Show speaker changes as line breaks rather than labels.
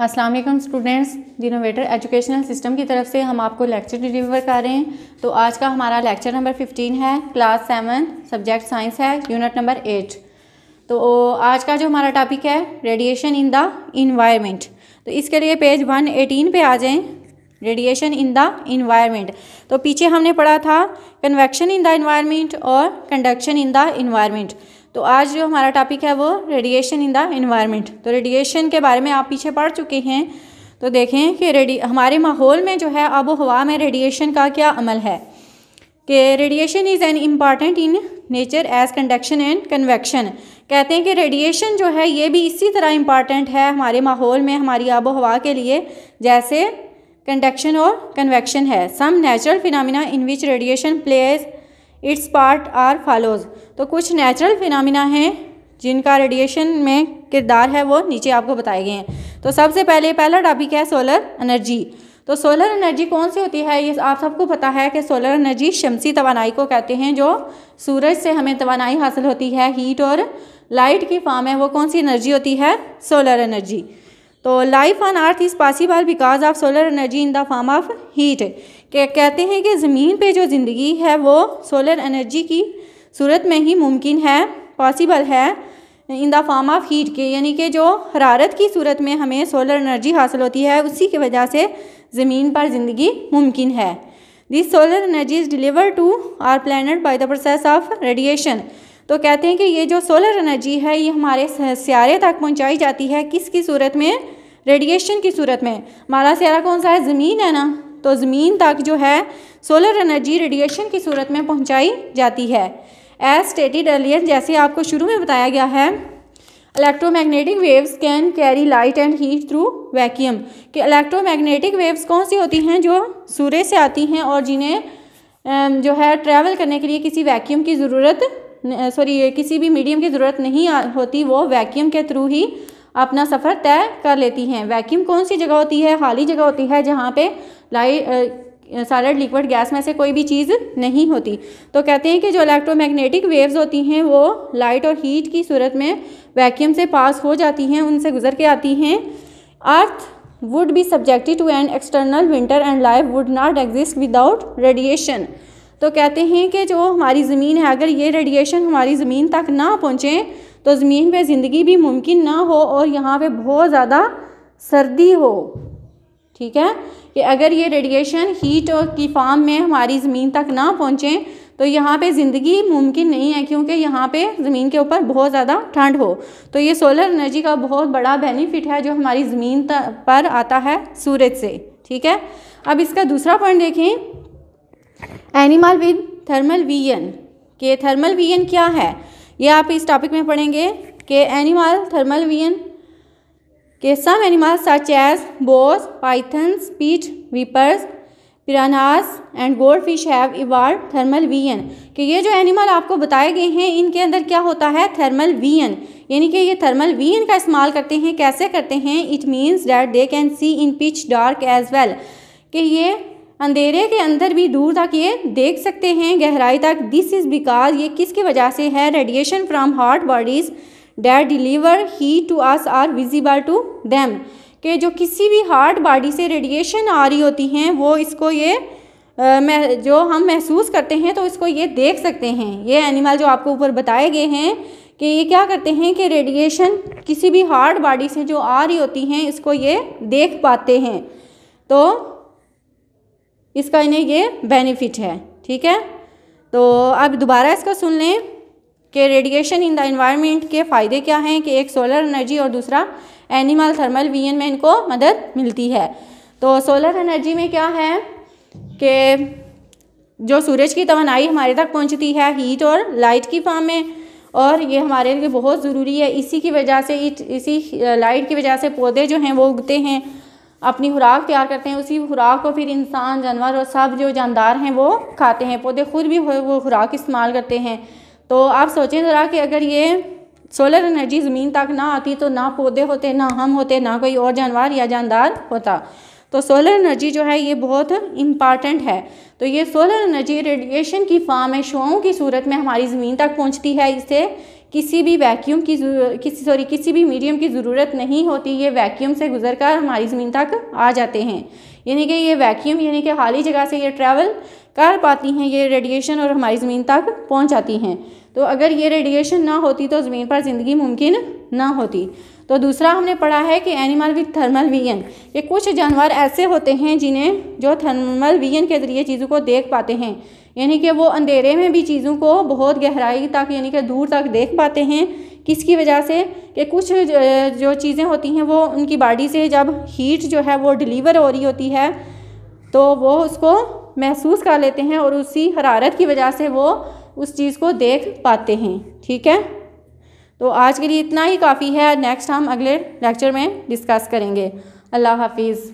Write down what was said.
अस्सलाम वालेकुम students, जिनोवेटर educational system की तरफ से हम आपको लेक्चर डिलीवर कर रहे हैं। तो आज का हमारा लेक्चर नंबर 15 है, क्लास 7 सब्जेक्ट साइंस है, यूनिट नंबर 8। तो आज का जो हमारा टॉपिक है रेडिएशन इन द इन्वायरमेंट। तो इसके लिए पेज 118 पे आ जाएं, रेडिएशन इन द इन्वायरमेंट। तो पीछे हमने पढ़ा था कन्वेक्शन इन द इन्वायरमेंट और कंडक्शन इन द इन्वायरमेंट। तो आज जो हमारा टॉपिक है वो रेडिएशन इन द इन्वायरमेंट। तो रेडिएशन के बारे में आप पीछे पढ़ चुके हैं। तो देखें कि हमारे माहौल में जो है आबो हवा में रेडिएशन का क्या अमल है कि radiation is an important in nature as conduction and convection. कहते हैं कि रेडिएशन जो है ये भी इसी तरह इम्पॉर्टेंट है हमारे माहौल में, हमारी आबो हवा के लिए, जैसे कंडक्शन और कन्वेक्शन है। Some natural phenomena in which radiation plays its part or follows. तो कुछ नेचुरल फिनोमिना हैं जिनका रेडिएशन में किरदार है वो नीचे आपको बताए गए हैं। तो सबसे पहला टॉपिक है सोलर एनर्जी। तो सोलर एनर्जी कौन सी होती है ये आप सबको पता है कि सोलर एनर्जी शमसी तवानाई को कहते हैं। जो सूरज से हमें तवानाई हासिल होती है, हीट और लाइट की फॉर्म है, वो कौन सी एनर्जी होती है? Solar energy. तो life on earth is possible because of solar energy in the form of heat. कहते हैं कि ज़मीन पे जो ज़िंदगी है वो सोलर एनर्जी की सूरत में ही मुमकिन है, पॉसिबल है इन द फॉर्म ऑफ हीट के, यानी कि जो हरारत की सूरत में हमें सोलर एनर्जी हासिल होती है उसी की वजह से ज़मीन पर ज़िंदगी मुमकिन है। This solar energy is deliver to our planet by the process of radiation. तो कहते हैं कि ये जो सोलर एनर्जी है ये हमारे सियारे तक पहुंचाई जाती है किसकी सूरत में? रेडिएशन की सूरत में। हमारा सियारा कौन सा है? ज़मीन है ना। तो ज़मीन तक जो है सोलर एनर्जी रेडिएशन की सूरत में पहुंचाई जाती है। एज स्टेटेड अर्लियर, जैसे आपको शुरू में बताया गया है, electromagnetic waves can carry light and heat through vacuum. कि इलेक्ट्रोमैग्नेटिक वेव्स कौन सी होती हैं? जो सूर्य से आती हैं और जिन्हें जो है ट्रैवल करने के लिए किसी वैक्यूम की ज़रूरत किसी भी मीडियम की ज़रूरत नहीं होती, वो वैक्यूम के थ्रू ही अपना सफ़र तय कर लेती हैं। वैक्यूम कौन सी जगह होती है? खाली जगह होती है जहाँ पे सॉलिड लिक्विड गैस में से कोई भी चीज़ नहीं होती। तो कहते हैं कि जो इलेक्ट्रोमैग्नेटिक वेव्स होती हैं वो लाइट और हीट की सूरत में वैक्यूम से पास हो जाती हैं, उनसे गुजर के आती हैं। Earth would be subjected to an external winter and life would not exist without radiation. तो कहते हैं कि जो हमारी ज़मीन है, अगर ये रेडिएशन हमारी ज़मीन तक ना पहुँचे तो ज़मीन पे ज़िंदगी भी मुमकिन ना हो और यहाँ पे बहुत ज़्यादा सर्दी हो। ठीक है, कि अगर ये रेडिएशन हीट की फॉर्म में हमारी ज़मीन तक ना पहुँचे तो यहाँ पे ज़िंदगी मुमकिन नहीं है, क्योंकि यहाँ पे ज़मीन के ऊपर बहुत ज़्यादा ठंड हो। तो ये सोलर एनर्जी का बहुत बड़ा बेनिफिट है जो हमारी ज़मीन पर आता है सूरज से। ठीक है, अब इसका दूसरा पॉइंट देखें, एनिमल विद थर्मल विजन। के थर्मल विजन क्या है ये आप इस टॉपिक में पढ़ेंगे कि एनिमल थर्मल विजन के some animals such as boas, pythons, pit vipers, piranhas and goldfish have evolve thermal vision. कि ये जो एनिमल आपको बताए गए हैं इनके अंदर क्या होता है? थर्मल विजन, यानी कि ये थर्मल विजन का इस्तेमाल करते हैं। कैसे करते हैं? It means that they can see in pitch dark as well. कि ये अंधेरे के अंदर भी दूर तक ये देख सकते हैं, गहराई तक। दिस इज़ बिकॉज ये किसकी वजह से है? Radiation from hot bodies that deliver heat to us are visible to them. कि जो किसी भी हार्ड बॉडी से रेडिएशन आ रही होती हैं वो इसको ये जो हम महसूस करते हैं तो इसको ये देख सकते हैं। ये एनिमल जो आपको ऊपर बताए गए हैं कि ये क्या करते हैं कि रेडिएशन किसी भी हार्ड बॉडी से जो आ रही होती हैं इसको ये देख पाते हैं। तो इसका इन्हें ये बेनिफिट है। ठीक है, तो अब दोबारा इसको सुन लें कि रेडिएशन इन द एनवायरनमेंट के फ़ायदे क्या हैं। कि एक सोलर एनर्जी और दूसरा एनिमल थर्मल विजन में इनको मदद मिलती है। तो सोलर एनर्जी में क्या है कि जो सूरज की तवानाई हमारे तक पहुंचती है हीट और लाइट की फॉर्म में, और ये हमारे लिए बहुत ज़रूरी है। इसी की वजह से इसी लाइट की वजह से पौधे जो हैं वो उगते हैं, अपनी खुराक तैयार करते हैं। उसी खुराक को फिर इंसान, जानवर और सब जो जानदार हैं वो खाते हैं। पौधे खुद भी वो खुराक इस्तेमाल करते हैं। तो आप सोचें ज़रा कि अगर ये सोलर एनर्जी ज़मीन तक ना आती तो ना पौधे होते, ना हम होते, ना कोई और जानवर या जानदार होता। तो सोलर एनर्जी जो है ये बहुत इम्पॉर्टेंट है। तो ये सोलर एनर्जी रेडिएशन की फॉर्म में, शोओं की सूरत में हमारी ज़मीन तक पहुंचती है। इससे किसी भी मीडियम की ज़रूरत नहीं होती, ये वैक्यूम से गुजरकर हमारी ज़मीन तक आ जाते हैं। यानी कि ये वैक्यूम यानी कि खाली जगह से ये ट्रैवल कर पाती हैं, ये रेडिएशन, और हमारी ज़मीन तक पहुंच जाती हैं। तो अगर ये रेडिएशन ना होती तो ज़मीन पर ज़िंदगी मुमकिन ना होती। तो दूसरा हमने पढ़ा है कि एनिमल विद थर्मल विजन, ये कुछ जानवर ऐसे होते हैं जिन्हें जो थर्मल विजन के ज़रिए चीज़ों को देख पाते हैं, यानी कि वो अंधेरे में भी चीज़ों को बहुत गहराई तक यानी कि दूर तक देख पाते हैं। किसकी वजह से? कि कुछ जो चीज़ें होती हैं वो उनकी बॉडी से जब हीट जो है वो डिलीवर हो रही होती है तो वो उसको महसूस कर लेते हैं और उसी हरारत की वजह से वो उस चीज़ को देख पाते हैं। ठीक है, तो आज के लिए इतना ही काफ़ी है। नेक्स्ट हम अगले लेक्चर में डिस्कस करेंगे। अल्लाह हाफिज़।